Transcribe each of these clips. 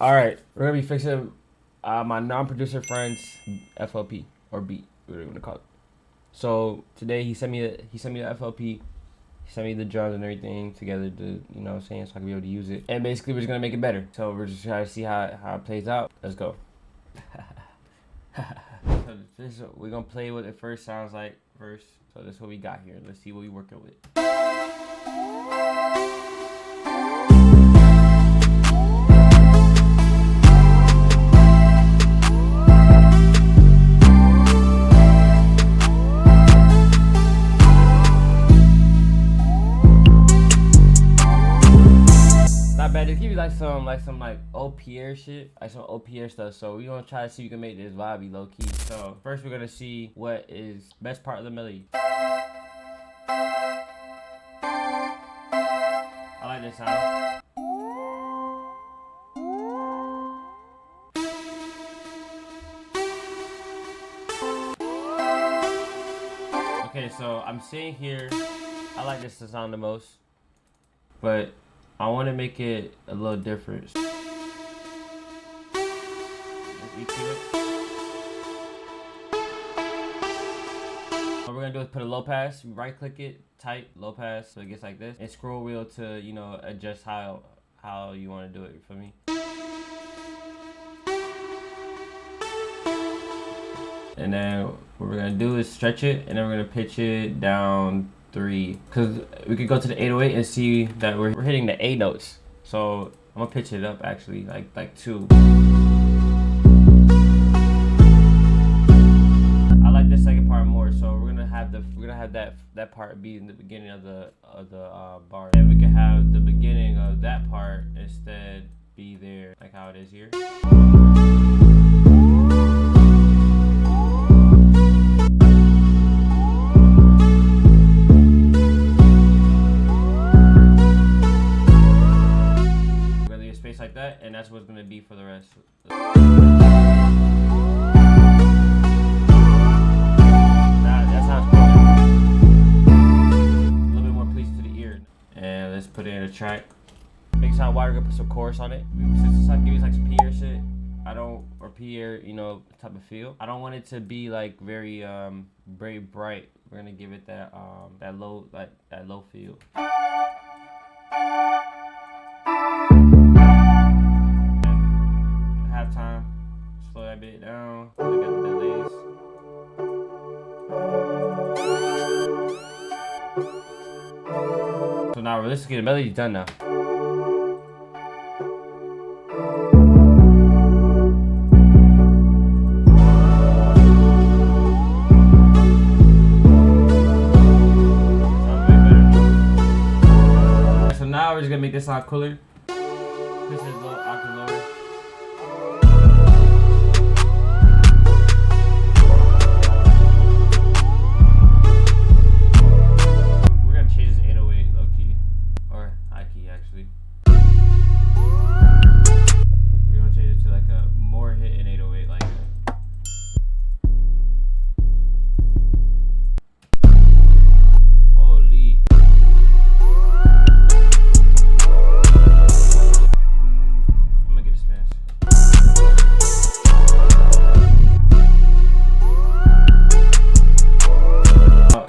All right, we're gonna be fixing my non-producer friend's FLP or beat, whatever you wanna call it. So today he sent me the FLP. He sent me the drums and everything together to, you know what I'm saying, so I can be able to use it. And basically we're just gonna make it better. So we're just trying to see how it plays out. Let's go. So we're gonna play what it first sounds like first. So this is what we got here. Let's see what we working with. Not bad. Just give you like some OPR shit, like some OPR stuff. So we gonna try to see if we can make this vibey low key. So first we're gonna see what is best part of the melody. I like this sound. Okay, so I'm seeing here, I like this to sound the most, but I want to make it a little different. Let's EQ it. What we're gonna do is put a low pass, right click it, type low pass so it gets like this, and scroll wheel to, you know, adjust how you want to do it. You feel me? And then what we're gonna do is stretch it, and then we're gonna pitch it down 3, because we could go to the 808 and see that we're hitting the A notes. So I'm gonna pitch it up actually, like 2. I like the second part more, so we're gonna have that part be in the beginning of the bar, and we can have the beginning of that part instead be there, like how it is here. Like that, and that's what's gonna be for the rest. That sounds cool. A little bit more pleasing to the ear. And let's put it in a track. Make it sound wider. We're gonna put some chorus on it. Since it's like give me like some Pierre shit, or Pierre, you know, type of feel. I don't want it to be like very bright. We're gonna give it that low feel. Time, slow that bit down. I got the delays. So now realistically the melody's done now. So now we're just gonna make this sound cooler. This is a little octave lower.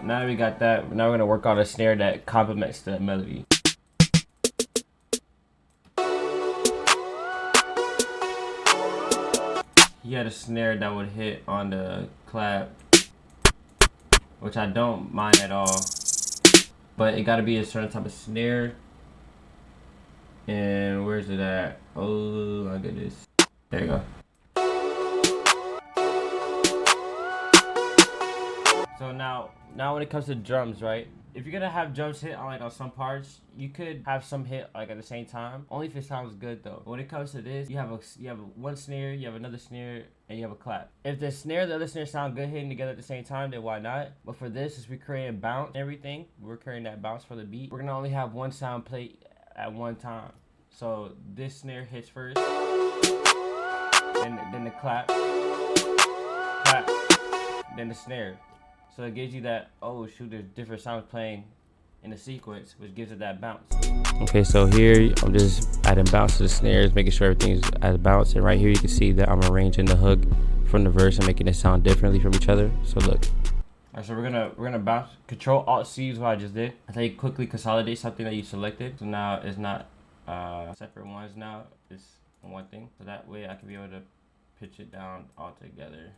Now we got that. Now we're gonna work on a snare that complements the melody. He had a snare that would hit on the clap, which I don't mind at all, but it gotta be a certain type of snare. And where's it at? Oh my goodness. There you go. So now when it comes to drums, right? If you're gonna have drums hit on some parts, you could have some hit like at the same time. Only if it sounds good though. But when it comes to this, you have one snare, you have another snare, and you have a clap. If the snare, the other snare sound good hitting together at the same time, then why not? But for this, since we're creating bounce and everything, we're creating that bounce for the beat. We're gonna only have one sound play at one time. So this snare hits first, and then the clap, then the snare. So it gives you that, oh shoot, there's different sounds playing in the sequence, which gives it that bounce. Okay, so here I'm just adding bounce to the snares, making sure everything's at bounce. And right here you can see that I'm arranging the hook from the verse and making it sound differently from each other. So look. Alright, so we're gonna bounce. Control Alt C is what I just did. That's how you quickly consolidate something that you selected. So now it's not separate ones. Now it's one thing. So that way I can be able to pitch it down all together.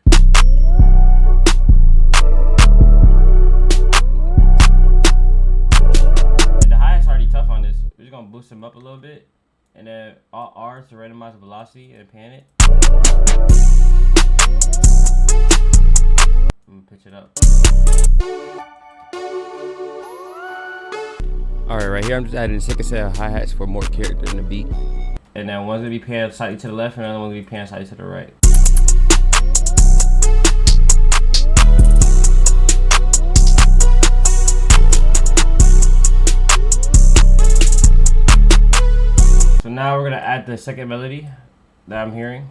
And the hi-hat's already tough on this. We're just gonna boost them up a little bit, and then Alt R to randomize the velocity and pan it. I'm gonna pitch it up. Alright, right here I'm just adding a second set of hi-hats for more character in the beat. And then one's gonna be panned slightly to the left, and another one's gonna be panned slightly to the right. So now we're gonna add the second melody that I'm hearing.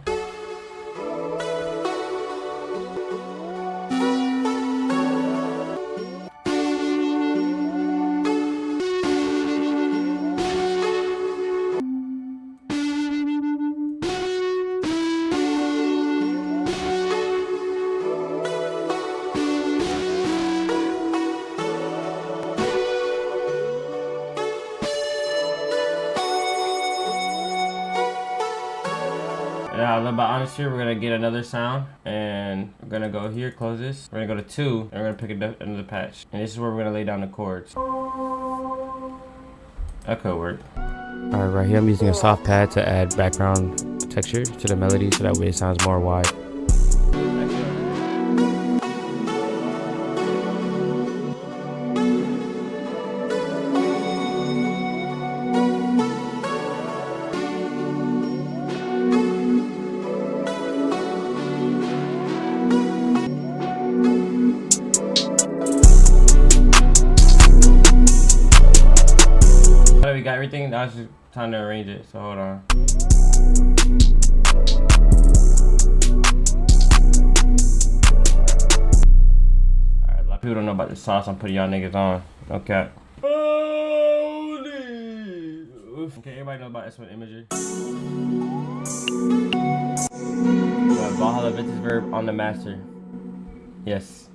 Now, a little bit honest here, we're gonna get another sound, and we're gonna go here, close this. We're gonna go to 2, and we're gonna pick another patch. And this is where we're gonna lay down the chords. That could work. Alright, right here I'm using a soft pad to add background texture to the melody so that way it sounds more wide. We got everything. Now it's just time to arrange it. So hold on. Alright, a lot of people don't know about the sauce I'm putting y'all niggas on. Okay. Okay, everybody know about S1 imagery. Valhalla Vintage Verb on the master. Yes.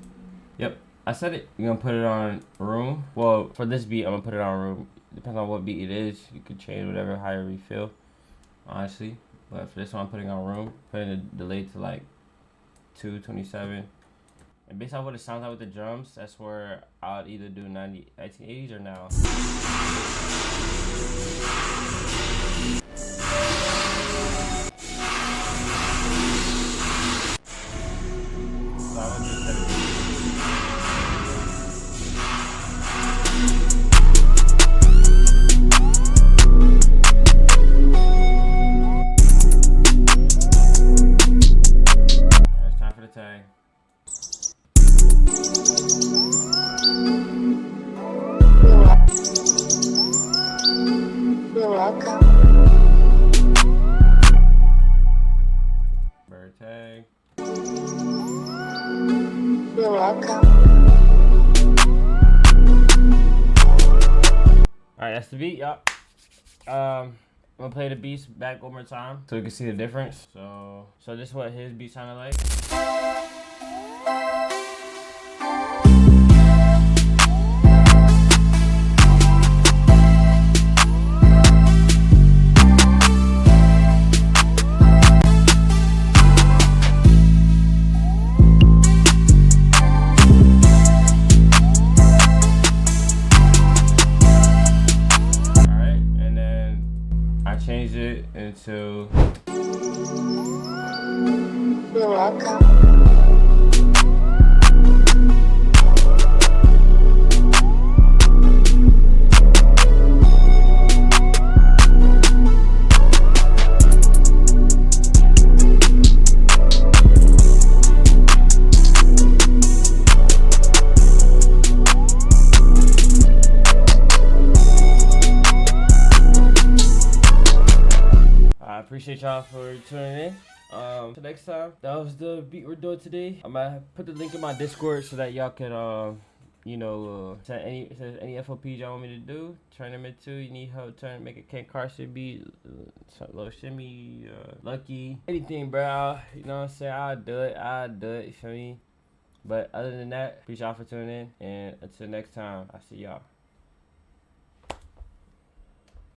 Yep. I said it. You're gonna put it on room. Well, for this beat, I'm gonna put it on room. Depends on what beat it is. You could change whatever, however you feel, honestly. But for this one, I'm putting on room. Putting the delay to like 227. And based on what it sounds like with the drums, that's where I'll either do 1980s or now. So I'm gonna do 17. Tag. You're welcome. Bird tag. You're welcome. Alright, that's the beat, y'all. I'm gonna play the beats back one more time so we can see the difference. So this is what his beat sounded like. Change it into. You're welcome. I appreciate y'all for tuning in. So next time, that was the beat we're doing today. I'm gonna put the link in my Discord so that y'all can you know, any FOPs y'all want me to do, turn them into. You need help, make a Ken Carson beat, little shimmy, lucky, anything, bro. You know what I'm saying? I'll do it. You feel me? But other than that, appreciate y'all for tuning in, and until next time, I see y'all.